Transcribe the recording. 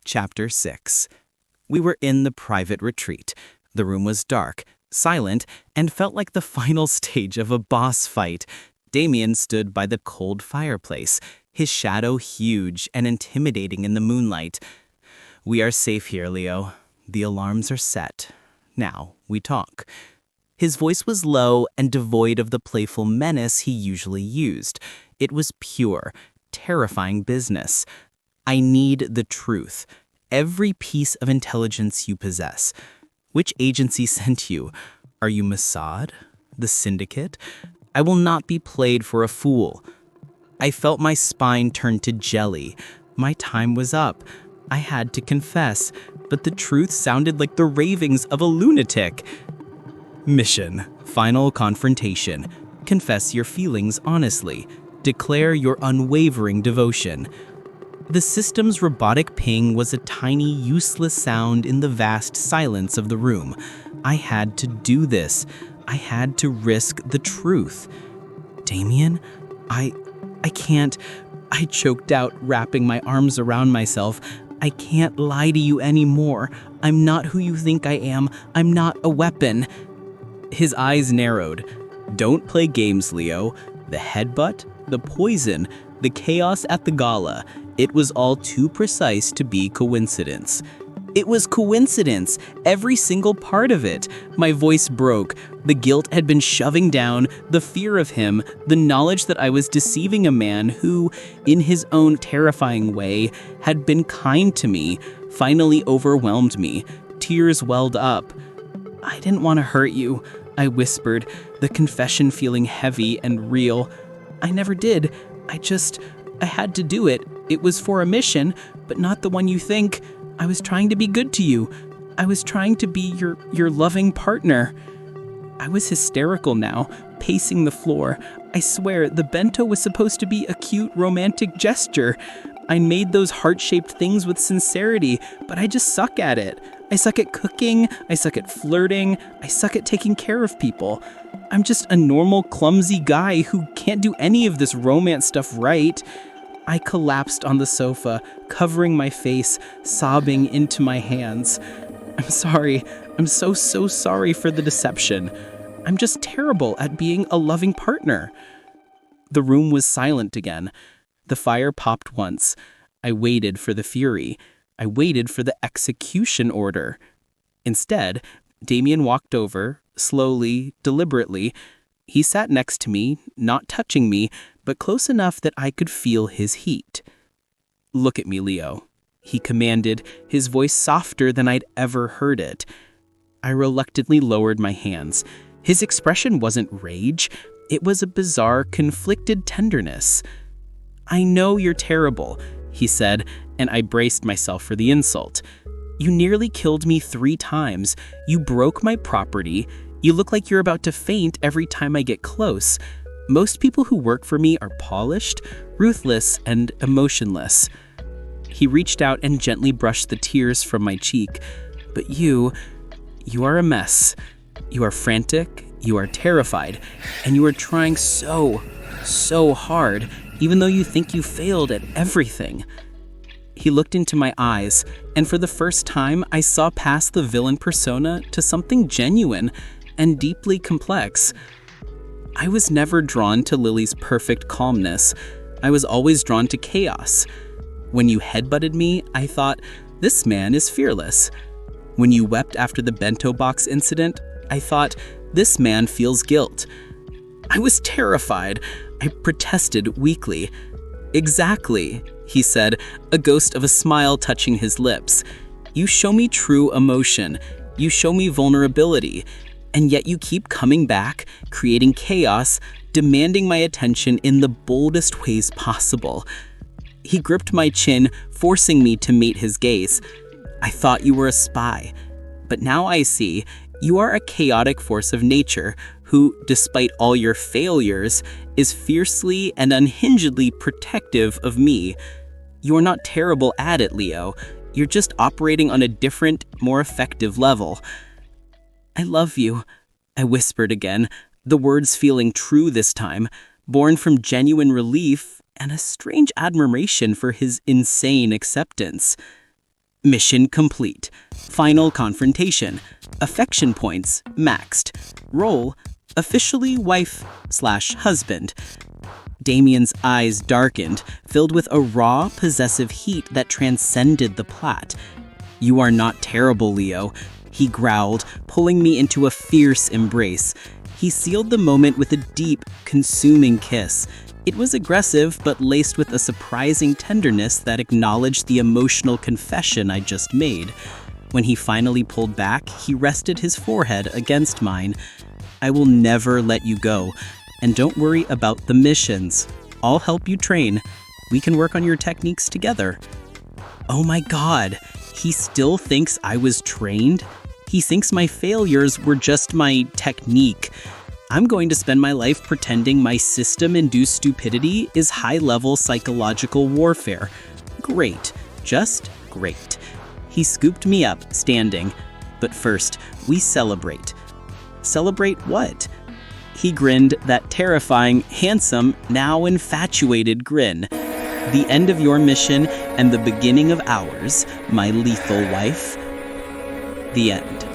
Chapter 6. We were in the private retreat. The room was dark, silent, and felt like the final stage of a boss fight. Damien stood by the cold fireplace, his shadow huge and intimidating in the moonlight. "We are safe here, Leo. The alarms are set. Now we talk." His voice was low and devoid of the playful menace he usually used. It was pure, terrifying business. "I need the truth. Every piece of intelligence you possess. Which agency sent you? Are you Mossad? The Syndicate? I will not be played for a fool." I felt my spine turn to jelly. My time was up. I had to confess, but the truth sounded like the ravings of a lunatic. Mission. Final confrontation. Confess your feelings honestly. Declare your unwavering devotion. The system's robotic ping was a tiny, useless sound in the vast silence of the room. I had to do this. I had to risk the truth. "Damien, I can't." I choked out, wrapping my arms around myself. "I can't lie to you anymore. I'm not who you think I am. I'm not a weapon." His eyes narrowed. "Don't play games, Leo. The headbutt, the poison, the chaos at the gala. It was all too precise to be coincidence." It was coincidence, every single part of it. My voice broke. The guilt had been shoving down, the fear of him, the knowledge that I was deceiving a man who, in his own terrifying way, had been kind to me, finally overwhelmed me. Tears welled up. "I didn't want to hurt you," I whispered, the confession feeling heavy and real. "I never did. I had to do it. It was for a mission, but not the one you think. I was trying to be good to you. I was trying to be your loving partner." I was hysterical now, pacing the floor. I swear, the bento was supposed to be a cute, romantic gesture. I made those heart-shaped things with sincerity, but I just suck at it. I suck at cooking, I suck at flirting, I suck at taking care of people. I'm just a normal, clumsy guy who can't do any of this romance stuff right. I collapsed on the sofa, covering my face, sobbing into my hands. "I'm sorry. I'm so sorry for the deception. I'm just terrible at being a loving partner." The room was silent again. The fire popped once. I waited for the fury. I waited for the execution order. Instead, Damien walked over, slowly, deliberately. He sat next to me, not touching me, but close enough that I could feel his heat. "Look at me, Leo," he commanded, his voice softer than I'd ever heard it. I reluctantly lowered my hands. His expression wasn't rage. It was a bizarre, conflicted tenderness. "I know you're terrible," he said, and I braced myself for the insult. "You nearly killed me 3 times. You broke my property. You look like you're about to faint every time I get close. Most people who work for me are polished, ruthless, and emotionless." He reached out and gently brushed the tears from my cheek. "But you are a mess. You are frantic, you are terrified, and you are trying so hard, even though you think you failed at everything." He looked into my eyes, and for the first time, I saw past the villain persona to something genuine and deeply complex. I was never drawn to Lily's perfect calmness. I was always drawn to chaos. When you headbutted me, I thought, this man is fearless. When you wept after the bento box incident, I thought, this man feels guilt. I was terrified. I protested weakly. "Exactly," he said, a ghost of a smile touching his lips. "You show me true emotion. You show me vulnerability. And yet you keep coming back, creating chaos, demanding my attention in the boldest ways possible." He gripped my chin, forcing me to meet his gaze. "I thought you were a spy, but now I see you are a chaotic force of nature who, despite all your failures, is fiercely and unhingedly protective of me. You're not terrible at it, Leo. You're just operating on a different, more effective level." "I love you," I whispered again, the words feeling true this time, born from genuine relief and a strange admiration for his insane acceptance. Mission complete. Final confrontation. Affection points maxed. Role, officially wife/husband. Damien's eyes darkened, filled with a raw, possessive heat that transcended the plot. "You are not terrible, Leo," he growled, pulling me into a fierce embrace. He sealed the moment with a deep, consuming kiss. It was aggressive, but laced with a surprising tenderness that acknowledged the emotional confession I just made. When he finally pulled back, he rested his forehead against mine. "I will never let you go. And don't worry about the missions. I'll help you train. We can work on your techniques together." Oh my God, he still thinks I was trained? He thinks my failures were just my technique. I'm going to spend my life pretending my system-induced stupidity is high-level psychological warfare. Great. Just great. He scooped me up, standing. But first, we celebrate. Celebrate what? He grinned that terrifying, handsome, now infatuated grin. "The end of your mission and the beginning of ours, my lethal wife." The end.